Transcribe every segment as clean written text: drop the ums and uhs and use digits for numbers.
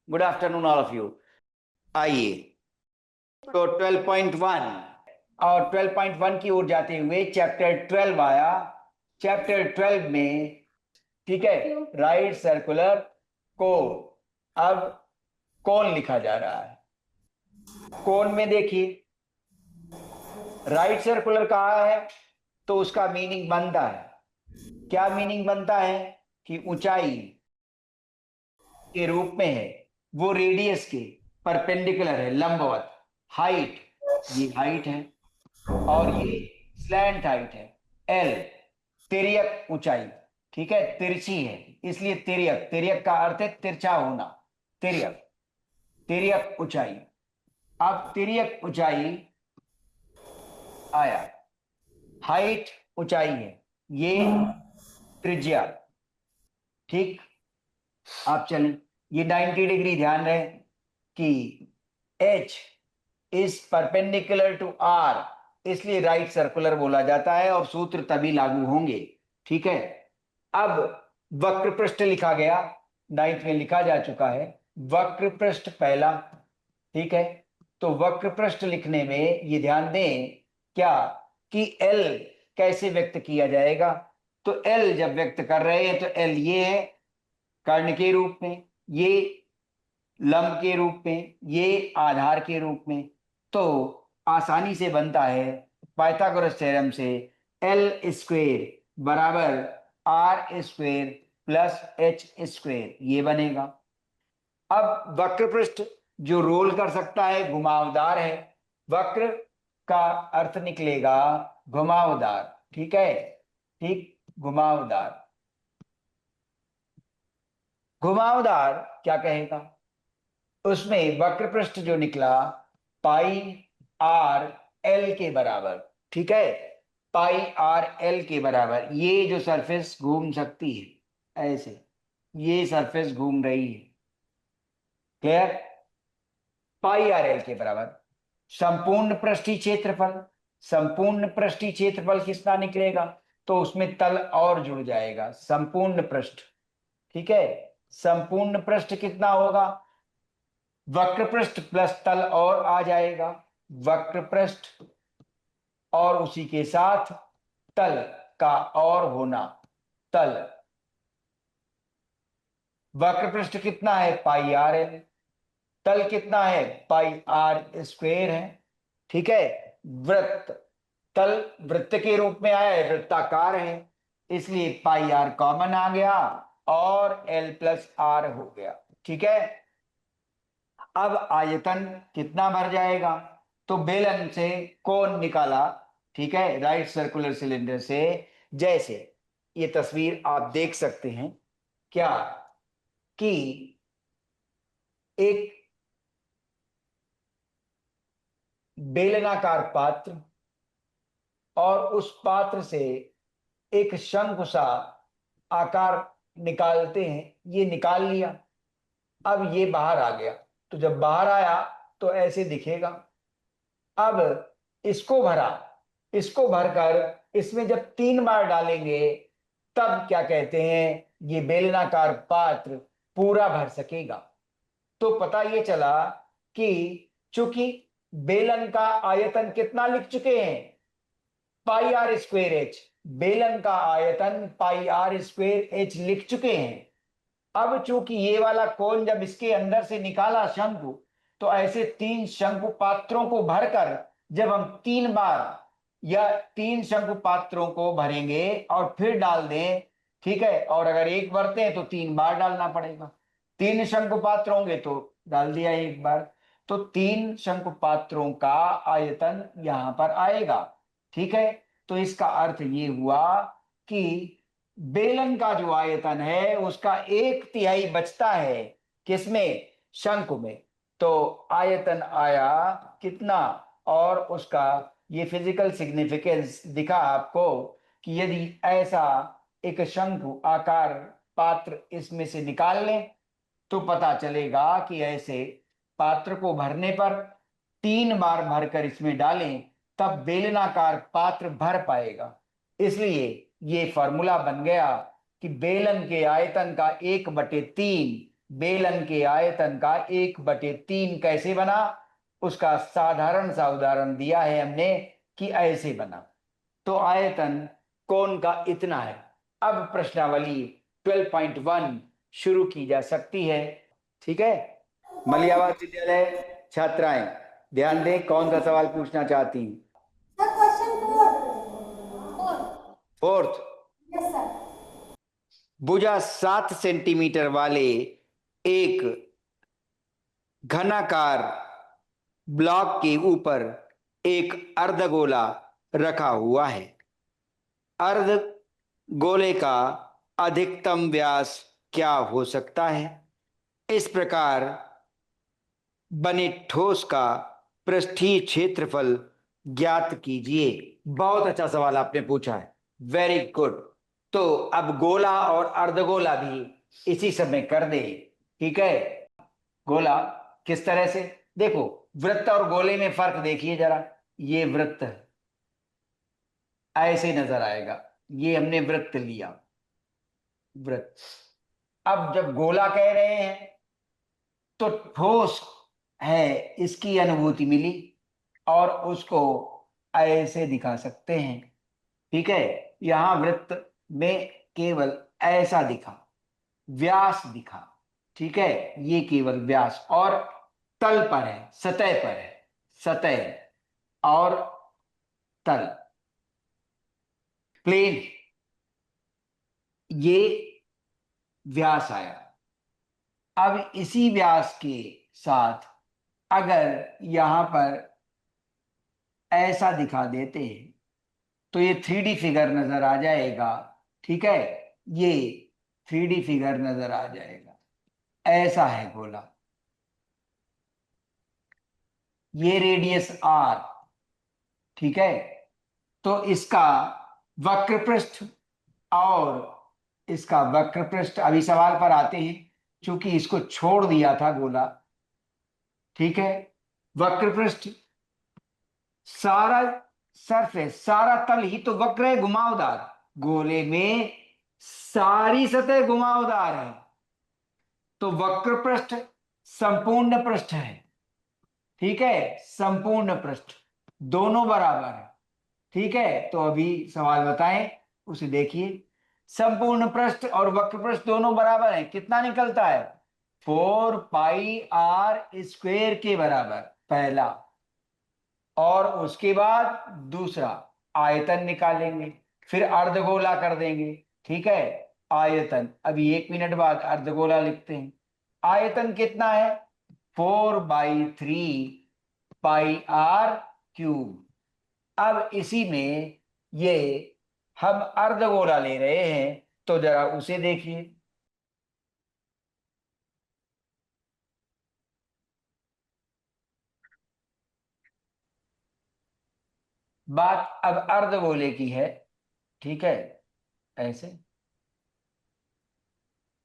Good afternoon all of you. आइए तो 12.1 और 12.1 की ओर जाते हुए चैप्टर 12 आया। चैप्टर 12 में ठीक है राइट सर्कुलर कोन। अब कोन लिखा जा रहा है। कोन में देखिए राइट सर्कुलर कहा है तो उसका मीनिंग बनता है, क्या मीनिंग बनता है कि ऊंचाई के रूप में है, वो रेडियस के परपेंडिकुलर है, लंबवत। हाइट, ये हाइट है और ये स्लैंट हाइट है एल। तिर्यक ऊंचाई, ठीक है, तिरछी है इसलिए तिर्यक। तिर्यक का अर्थ है तिरछा होना। तिर्यक, तिर्यक ऊंचाई। अब तिर्यक ऊंचाई आया, हाइट ऊंचाई है, ये त्रिज्या। ठीक, आप चलें, ये 90 डिग्री ध्यान रहे कि H is perpendicular to R, इसलिए राइट सर्कुलर बोला जाता है और सूत्र तभी लागू होंगे। ठीक है, अब वक्र पृष्ठ लिखा गया, 9th में लिखा जा चुका है वक्र पृष्ठ पहला। ठीक है, तो वक्र पृष्ठ लिखने में ये ध्यान दें क्या कि L कैसे व्यक्त किया जाएगा। तो L जब व्यक्त कर रहे हैं तो L ये है कर्ण के रूप में, ये लंब के रूप में, ये आधार के रूप में। तो आसानी से बनता है पाइथागोरस थ्योरम से एल स्क्वेर बराबर R square plus H square, ये बनेगा। अब वक्र पृष्ठ जो रोल कर सकता है घुमावदार है, वक्र का अर्थ निकलेगा घुमावदार। ठीक है, ठीक, घुमावदार। घुमावदार क्या कहेगा, उसमें वक्र पृष्ठ जो निकला पाई आर एल के बराबर। ठीक है, पाई आर एल के बराबर। ये जो सरफेस घूम सकती है ऐसे, ये सरफेस घूम रही है, क्लियर, पाई आर एल के बराबर। संपूर्ण पृष्ठीय क्षेत्रफल, संपूर्ण पृष्ठीय क्षेत्रफल कितना निकलेगा, तो उसमें तल और जुड़ जाएगा, संपूर्ण पृष्ठ। ठीक है, संपूर्ण पृष्ठ कितना होगा, वक्र पृष्ठ प्लस तल और आ जाएगा, वक्र पृष्ठ और उसी के साथ तल का और होना, तल। वक्र पृष्ठ कितना है पाई आर एल, तल कितना है पाई आर स्क्वेयर है। ठीक है, वृत्त, तल वृत्त के रूप में आया है, वृत्ताकार है, इसलिए पाई आर कॉमन आ गया और एल प्लस आर हो गया। ठीक है, अब आयतन कितना भर जाएगा, तो बेलन से कोण निकाला। ठीक है, राइट सर्कुलर सिलेंडर से, जैसे ये तस्वीर आप देख सकते हैं क्या कि एक बेलनाकार पात्र और उस पात्र से एक शंकु सा आकार निकालते हैं, ये निकाल लिया। अब ये बाहर आ गया, तो जब बाहर आया तो ऐसे दिखेगा। अब इसको भरा, इसको भरकर इसमें जब 3 बार डालेंगे तब क्या कहते हैं, ये बेलनाकार पात्र पूरा भर सकेगा। तो पता ये चला कि चूंकि बेलन का आयतन कितना लिख चुके हैं, पाई आर स्क्वेयर एच, बेलन का आयतन पाई आर स्क्वेयर एच लिख चुके हैं। अब चूंकि ये वाला कोण जब इसके अंदर से निकाला शंकु, तो ऐसे 3 शंकु पात्रों को भरकर जब हम 3 बार या 3 शंकु पात्रों को भरेंगे और फिर डाल दें, ठीक है, और अगर एक भरते हैं तो 3 बार डालना पड़ेगा। 3 शंकु पात्र होंगे तो डाल दिया एक बार, तो 3 शंकु पात्रों का आयतन यहां पर आएगा। ठीक है, तो इसका अर्थ ये हुआ कि बेलन का जो आयतन है उसका 1/3 बचता है, किसमें, शंकु में। तो आयतन आया कितना, और उसका ये फिजिकल सिग्निफिकेंस दिखा आपको कि यदि ऐसा एक शंकु आकार पात्र इसमें से निकाल लें तो पता चलेगा कि ऐसे पात्र को भरने पर 3 बार भरकर इसमें डालें तब बेलनाकार पात्र भर पाएगा। इसलिए ये फॉर्मूला बन गया कि बेलन के आयतन का 1/3 बेलन के आयतन का 1/3 कैसे बना, उसका साधारण सा उदाहरण दिया है हमने कि ऐसे बना। तो आयतन कोण का इतना है। अब प्रश्नावली 12.1 शुरू की जा सकती है। ठीक है, मलियाबाद विद्यालय छात्राएं ध्यान दें, कौन सा सवाल पूछना चाहती हैं? फोर्थ, भुजा 7 सेंटीमीटर वाले एक घनाकार ब्लॉक के ऊपर एक अर्धगोला रखा हुआ है। अर्धगोले का अधिकतम व्यास क्या हो सकता है? इस प्रकार बने ठोस का पृष्ठीय क्षेत्रफल ज्ञात कीजिए। बहुत अच्छा सवाल आपने पूछा है, वेरी गुड। तो अब गोला और अर्धगोला भी इसी समय कर दे। ठीक है, गोला किस तरह से, देखो वृत्त और गोले में फर्क देखिए जरा। ये वृत्त ऐसे नजर आएगा, ये हमने वृत्त लिया, वृत्त। अब जब गोला कह रहे हैं तो ठोस है, इसकी अनुभूति मिली और उसको ऐसे दिखा सकते हैं। ठीक है, यहां वृत्त में केवल ऐसा दिखा, व्यास दिखा। ठीक है, ये केवल व्यास और तल पर है, सतह पर है, सतह और तल, प्लेन, ये व्यास आया। अब इसी व्यास के साथ अगर यहां पर ऐसा दिखा देते हैं तो ये 3D फिगर नजर आ जाएगा। ठीक है, ये 3D फिगर नजर आ जाएगा। ऐसा है गोला, ये रेडियस R। ठीक है, तो इसका वक्र पृष्ठ और इसका वक्र पृष्ठ, अभी सवाल पर आते हैं, क्योंकि इसको छोड़ दिया था गोला। ठीक है, वक्र पृष्ठ, सारा सरफेस, सारा तल ही तो वक्र है, घुमावदार। गोले में सारी सतह घुमावदार है, तो वक्र पृष्ठ संपूर्ण पृष्ठ है। ठीक है, संपूर्ण पृष्ठ दोनों बराबर है। ठीक है, तो अभी सवाल बताएं, उसे देखिए। संपूर्ण पृष्ठ और वक्र पृष्ठ दोनों बराबर है, कितना निकलता है? 4πr² के बराबर, पहला। और उसके बाद दूसरा आयतन निकालेंगे, फिर अर्धगोला कर देंगे। ठीक है, आयतन अभी 1 मिनट बाद अर्धगोला लिखते हैं। आयतन कितना है? 4/3πr³। अब इसी में ये हम अर्धगोला ले रहे हैं, तो जरा उसे देखिए। बात अब अर्धगोले की है। ठीक है, ऐसे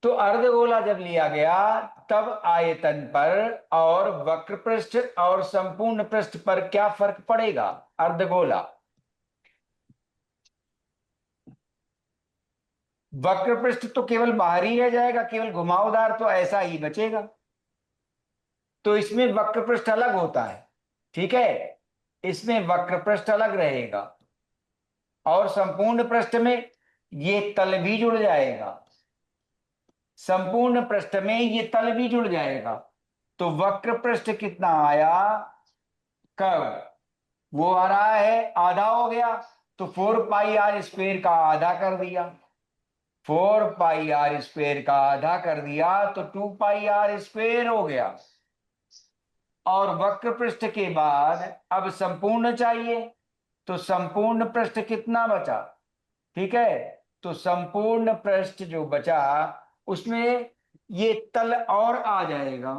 तो अर्धगोला जब लिया गया तब आयतन पर और वक्र पृष्ठ और संपूर्ण पृष्ठ पर क्या फर्क पड़ेगा? अर्धगोला, वक्र पृष्ठ तो केवल बाहरी रह जाएगा, केवल घुमावदार तो ऐसा ही बचेगा। तो इसमें वक्र पृष्ठ अलग होता है। ठीक है, इसमें वक्र पृष्ठ अलग रहेगा और संपूर्ण पृष्ठ में ये तल भी जुड़ जाएगा, संपूर्ण पृष्ठ में ये तल भी जुड़ जाएगा। तो वक्र पृष्ठ कितना आया? कर्व वो आ रहा है, आधा हो गया, तो 4πr² का आधा कर दिया। 4πr² का आधा कर दिया तो 2πr² हो गया। और वक्र पृष्ठ के बाद अब संपूर्ण चाहिए, तो संपूर्ण पृष्ठ कितना बचा? ठीक है, तो संपूर्ण पृष्ठ जो बचा उसमें ये तल और आ जाएगा।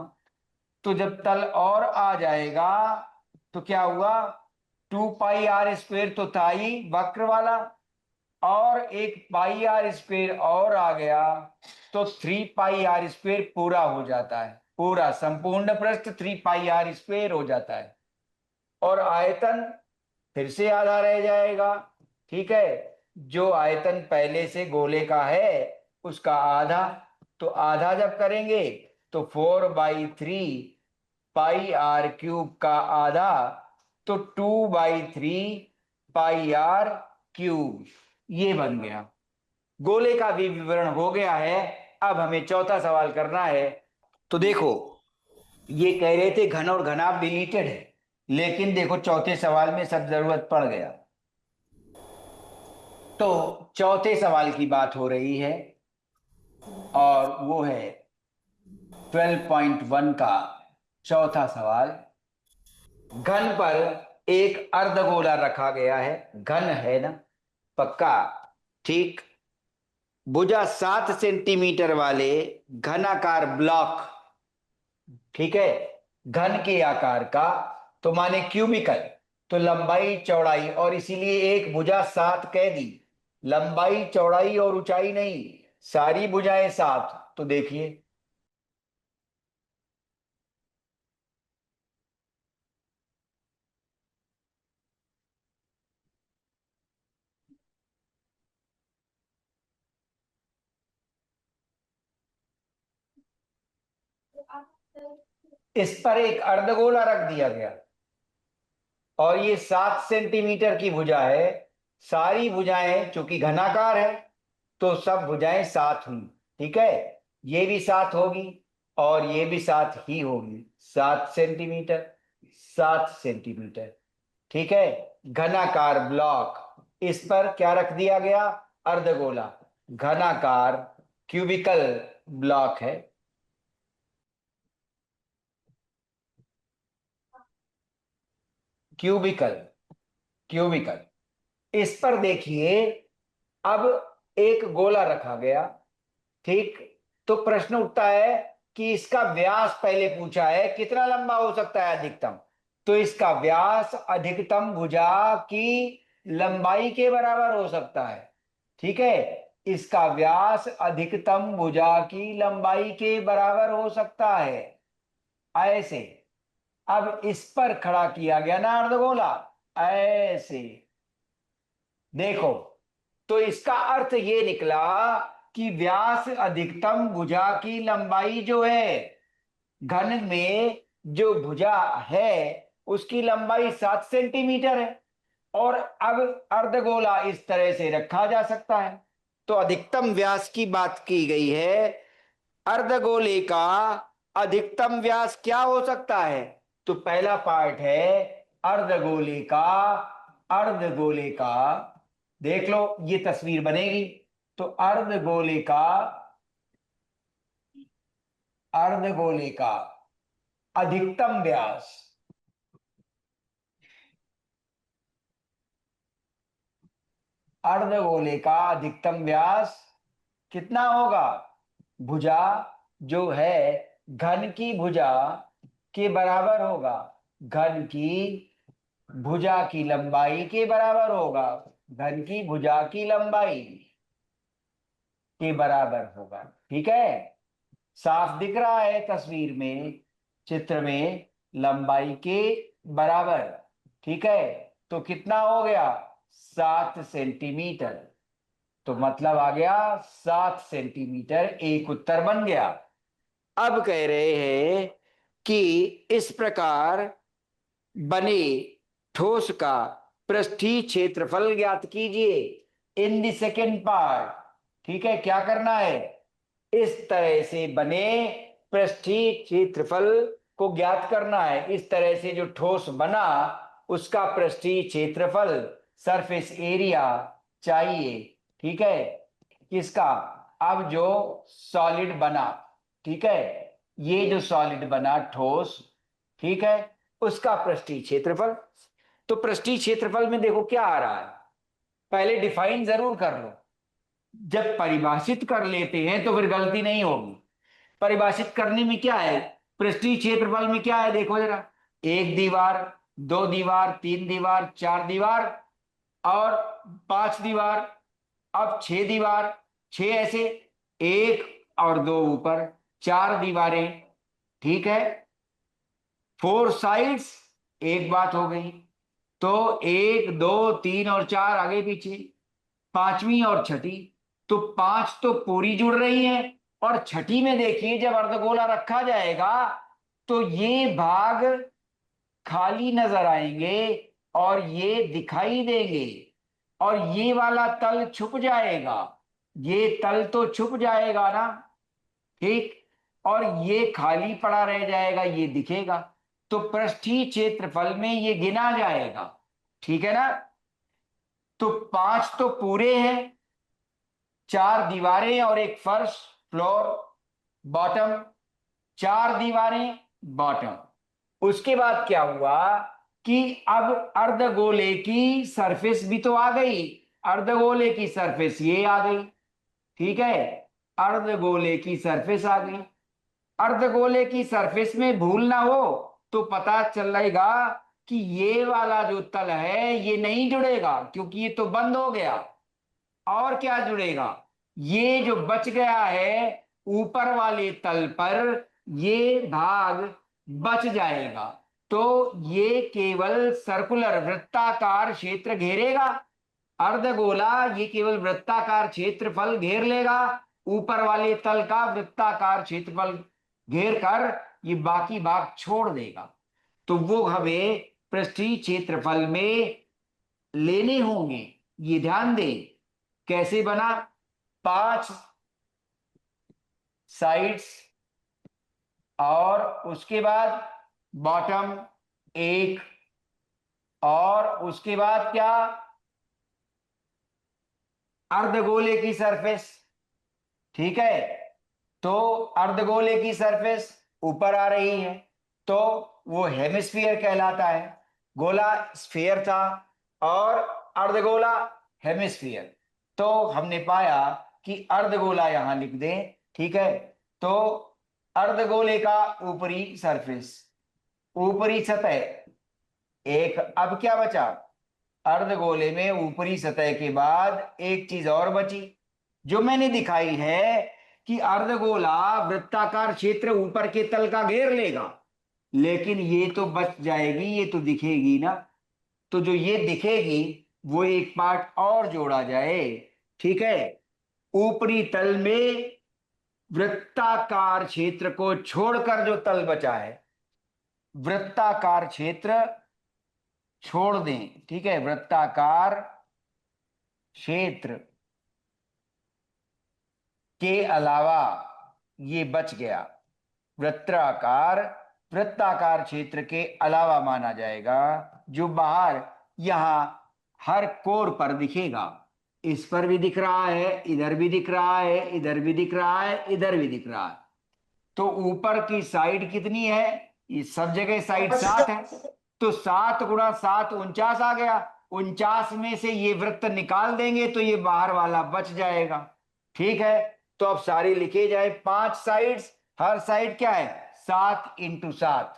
तो जब तल और आ जाएगा तो क्या हुआ? 2πr² तो था ही वक्र वाला, और एक πr² और आ गया, तो 3πr² पूरा हो जाता है, पूरा संपूर्ण पृष्ठ 3πr² हो जाता है। और आयतन फिर से आधा रह जाएगा। ठीक है, जो आयतन पहले से गोले का है उसका आधा, तो आधा जब करेंगे तो 4/3 पाई आर क्यूब का आधा, तो 2/3 पाई आर क्यूब, ये बन गया। गोले का भी विवरण हो गया है। अब हमें चौथा सवाल करना है। तो देखो, ये कह रहे थे घन और घनाभ डिलीटेड है, लेकिन देखो चौथे सवाल में सब जरूरत पड़ गया। तो चौथे सवाल की बात हो रही है, और वो है 12.1 का चौथा सवाल। घन पर एक अर्धगोला रखा गया है, घन है ना, पक्का, ठीक। भुजा 7 सेंटीमीटर वाले घनाकार ब्लॉक, ठीक है, घन के आकार का, तो माने क्यूबिकल, तो लंबाई चौड़ाई, और इसीलिए एक भुजा 7 कह दी, लंबाई चौड़ाई और ऊंचाई नहीं, सारी भुजाएं 7। तो देखिए, इस पर एक अर्धगोला रख दिया गया, और ये 7 सेंटीमीटर की भुजा है। सारी भुजाएं चूंकि घनाकार है, तो सब भुजाएं 7 हुई, ठीक है। ये भी 7 होगी, और ये भी 7 ही होगी। 7 सेंटीमीटर, 7 सेंटीमीटर, ठीक है। घनाकार ब्लॉक, इस पर क्या रख दिया गया? अर्धगोला, घनाकार क्यूबिकल ब्लॉक है। क्यूबिकल, क्यूबिकल, इस पर देखिए, अब एक गोला रखा गया, ठीक। तो प्रश्न उठता है कि इसका व्यास पहले पूछा है, कितना लंबा हो सकता है अधिकतम, तो इसका व्यास अधिकतम भुजा की लंबाई के बराबर हो सकता है, ठीक है। इसका व्यास अधिकतम भुजा की लंबाई के बराबर हो सकता है, ऐसे। अब इस पर खड़ा किया गया ना अर्धगोला, ऐसे, देखो, तो इसका अर्थ ये निकला कि व्यास अधिकतम भुजा की लंबाई जो है, घन में जो भुजा है उसकी लंबाई 7 सेंटीमीटर है, और अब अर्धगोला इस तरह से रखा जा सकता है। तो अधिकतम व्यास की बात की गई है। अर्धगोले का अधिकतम व्यास क्या हो सकता है? तो पहला पार्ट है अर्धगोले का, अर्धगोले का, देख लो ये तस्वीर बनेगी। तो अर्धगोले का, अर्धगोले का अधिकतम व्यास, अर्धगोले का अधिकतम व्यास कितना होगा? भुजा जो है घन की भुजा के बराबर होगा, घन की भुजा की लंबाई के बराबर होगा, घन की भुजा की लंबाई के बराबर होगा, ठीक है। साफ दिख रहा है तस्वीर में, चित्र में, लंबाई के बराबर, ठीक है। तो कितना हो गया? 7 सेंटीमीटर। तो मतलब आ गया 7 सेंटीमीटर, एक उत्तर बन गया। अब कह रहे हैं कि इस प्रकार बने ठोस का पृष्ठीय क्षेत्रफल ज्ञात कीजिए इन द सेकेंड पार्ट, ठीक है। क्या करना है? इस तरह से बने पृष्ठीय क्षेत्रफल को ज्ञात करना है। इस तरह से जो ठोस बना उसका पृष्ठीय क्षेत्रफल, सरफेस एरिया चाहिए, ठीक है। किसका? अब जो सॉलिड बना, ठीक है, ये जो सॉलिड बना ठोस, ठीक है, उसका पृष्ठीय क्षेत्रफल। तो पृष्ठीय क्षेत्रफल में देखो क्या आ रहा है, पहले डिफाइन जरूर कर लो। जब परिभाषित कर लेते हैं तो फिर गलती नहीं होगी। परिभाषित करने में क्या है, पृष्ठीय क्षेत्रफल में क्या है, देखो जरा, एक दीवार, दो दीवार, तीन दीवार, चार दीवार, और पांच दीवार, अब छह दीवार, छह ऐसे, एक और दो ऊपर, चार दीवारें, ठीक है। फोर साइड्स, एक बात हो गई। तो एक, दो, तीन और चार आगे पीछे, पांचवी और छठी, तो पांच तो पूरी जुड़ रही है, और छठी में देखिए जब अर्धगोला रखा जाएगा तो ये भाग खाली नजर आएंगे और ये दिखाई देंगे और ये वाला तल छुप जाएगा, ये तल तो छुप जाएगा ना, ठीक, और ये खाली पड़ा रह जाएगा, ये दिखेगा। तो पृष्ठीय क्षेत्रफल में ये गिना जाएगा, ठीक है ना। तो 5 तो पूरे हैं, 4 दीवारें और एक फर्श, फ्लोर, बॉटम, 4 दीवारें, बॉटम। उसके बाद क्या हुआ कि अब अर्धगोले की सरफेस भी तो आ गई, अर्धगोले की सरफेस ये आ गई, ठीक है, अर्धगोले की सरफेस आ गई। अर्धगोले की सरफेस में भूल ना हो तो पता चलेगा कि ये वाला जो तल है ये नहीं जुड़ेगा क्योंकि ये तो बंद हो गया। और क्या जुड़ेगा, ये जो बच गया है ऊपर वाले तल पर ये भाग बच जाएगा। तो ये केवल सर्कुलर वृत्ताकार क्षेत्र घेरेगा, अर्धगोला ये केवल वृत्ताकार क्षेत्रफल घेर लेगा, ऊपर वाले तल का वृत्ताकार क्षेत्रफल घेर कर ये बाकी भाग छोड़ देगा। तो वो हमें पृष्ठीय क्षेत्रफल में लेने होंगे, ये ध्यान दें। कैसे बना, 5 साइड्स और उसके बाद बॉटम 1 और उसके बाद क्या, अर्धगोले की सरफेस, ठीक है। तो अर्धगोले की सरफेस ऊपर आ रही है तो वो हेमिस्फीयर कहलाता है। गोला स्फीयर था और अर्धगोला हेमिस्फीयर। तो हमने पाया कि अर्धगोला यहां लिख दें, ठीक है। तो अर्धगोले का ऊपरी सरफेस, ऊपरी सतह एक। अब क्या बचा, अर्धगोले में ऊपरी सतह के बाद एक चीज और बची जो मैंने दिखाई है कि अर्धगोला वृत्ताकार क्षेत्र ऊपर के तल का घेर लेगा, लेकिन ये तो बच जाएगी, ये तो दिखेगी ना। तो जो ये दिखेगी वो एक पार्ट और जोड़ा जाए, ठीक है। ऊपरी तल में वृत्ताकार क्षेत्र को छोड़कर जो तल बचा है, वृत्ताकार क्षेत्र छोड़ दें, ठीक है, वृत्ताकार क्षेत्र के अलावा ये बच गया, वृत्ताकार, वृत्ताकार क्षेत्र के अलावा माना जाएगा जो बाहर यहां हर कोर पर दिखेगा। इस पर भी दिख रहा है, इधर भी दिख रहा है, इधर भी दिख रहा है, इधर भी दिख रहा है। तो ऊपर की साइड कितनी है, ये सब जगह साइड 7 है। तो 7 गुणा 7 49 आ गया, 49 में से ये वृत्त निकाल देंगे तो ये बाहर वाला बच जाएगा, ठीक है। तो अब सारी लिखे जाए, 5 साइड्स, हर साइड क्या है 7 इंटू 7,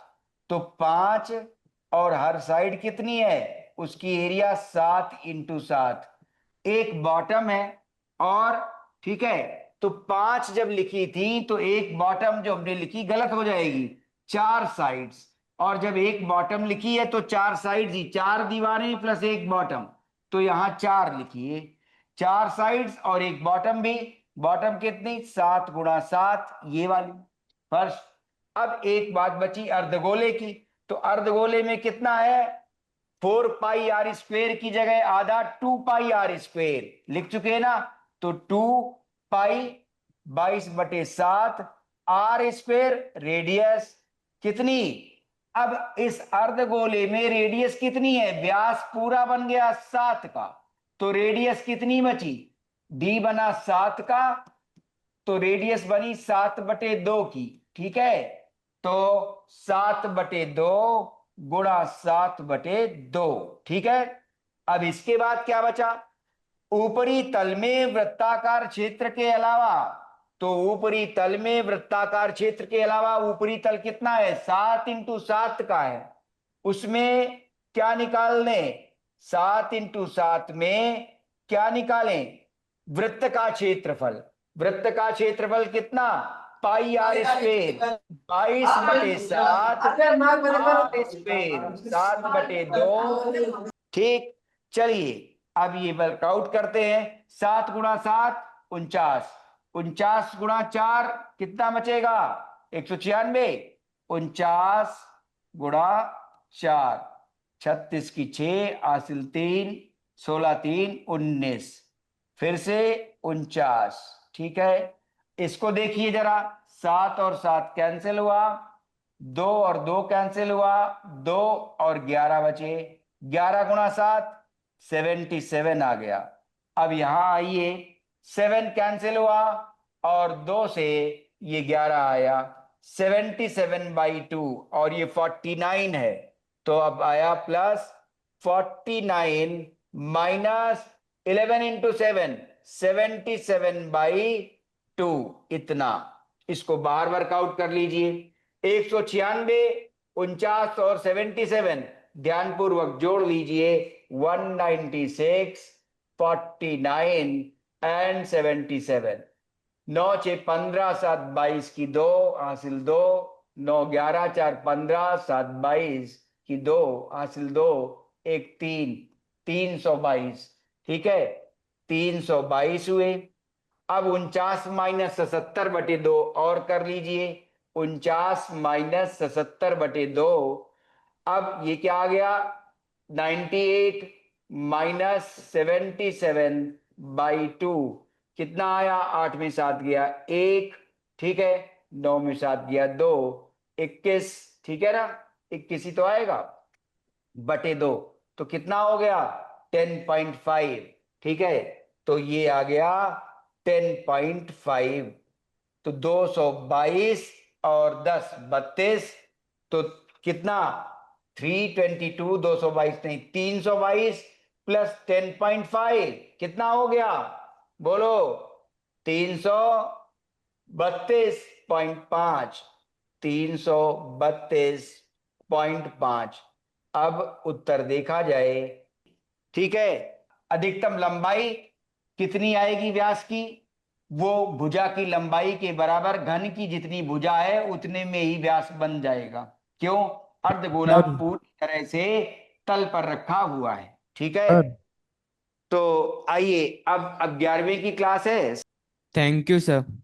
तो 5 और हर साइड कितनी है उसकी एरिया 7 इंटू 7। एक बॉटम है और, ठीक है, तो 5 जब लिखी थी तो एक बॉटम जो हमने लिखी गलत हो जाएगी, 4 साइड्स। और जब एक बॉटम लिखी है तो 4 साइड्स ही, 4 दीवारें प्लस एक बॉटम, तो यहां 4 लिखिए, 4 साइड्स और एक बॉटम भी। बॉटम कितनी, 7 गुणा 7 ये वाली फर्श। अब एक बात बची अर्धगोले की, तो अर्धगोले में कितना है, 4 पाई आर स्क्वेयर की जगह आधा 2 पाई आर स्क्वेयर लिख चुके हैं ना। तो 2 पाई 22/7 आर स्क्वेयर रेडियस कितनी। अब इस अर्धगोले में रेडियस कितनी है, व्यास पूरा बन गया 7 का, तो रेडियस कितनी बची, डी बना 7 का, तो रेडियस बनी 7/2 की, ठीक है। तो 7/2 गुणा 7/2, ठीक है। अब इसके बाद क्या बचा, ऊपरी तल में वृत्ताकार क्षेत्र के अलावा, तो ऊपरी तल में वृत्ताकार क्षेत्र के अलावा ऊपरी तल कितना है 7 इंटू 7 का है, उसमें क्या निकाल लें, 7 इंटू 7 में क्या निकालें, वृत्त का क्षेत्रफल। वृत्त का क्षेत्रफल कितना, पाई आर स्क्वेयर, 22/7 आर स्क्वेयर, 7/2, ठीक। चलिए अब ये वर्कआउट करते हैं, 7 गुणा 7 49, 49 गुणा 4 कितना बचेगा? 196। 49 गुणा 4, 36 की 6, हासिल 3, 16 3 19, फिर से 49। ठीक है, इसको देखिए जरा, 7 और 7 कैंसिल हुआ, 2 और 2 कैंसिल हुआ, 2 और 11 बचे, 11 गुणा 7 77 आ गया। अब यहां आइए, 7 कैंसिल हुआ और 2 से ये 11 आया, 77/2, और ये 49 है, तो अब आया प्लस 49 माइनस 11 इंटू 7, 77/2, इतना। इसको बाहर वर्कआउट कर लीजिए। 196, 49 और 77 ध्यानपूर्वक जोड़ लीजिए, 196, 49 एंड 77। 9 6 15, 7 22 की 2, हासिल 2, 9 11 4 15, 7 22 की 2, हासिल 2, 1 3, 322। ठीक है, 322 हुए। अब 49 माइनस 77/2 और कर लीजिए, 49 माइनस 77/2, अब ये क्या आ गया? 98 माइनस 77/2, कितना आया? 8 में 7 गया 1, ठीक है, 9 में 7 गया 2, 21, ठीक है ना, 21 ही तो आएगा, बटे 2, तो कितना हो गया? 10.5। ठीक है, तो ये आ गया 10.5। तो 222 और 10 32, तो कितना? 322, 222 नहीं, 322 प्लस 10.5 कितना हो गया? बोलो, 332.5, 332.5। अब उत्तर देखा जाए। ठीक है, अधिकतम लंबाई कितनी आएगी व्यास की? वो भुजा की लंबाई के बराबर, घन की जितनी भुजा है उतने में ही व्यास बन जाएगा। क्यों? अर्धगोला सर। पूरी तरह से तल पर रखा हुआ है। ठीक है, सर। तो आइए, अब 11वीं की क्लास है। Thank you sir.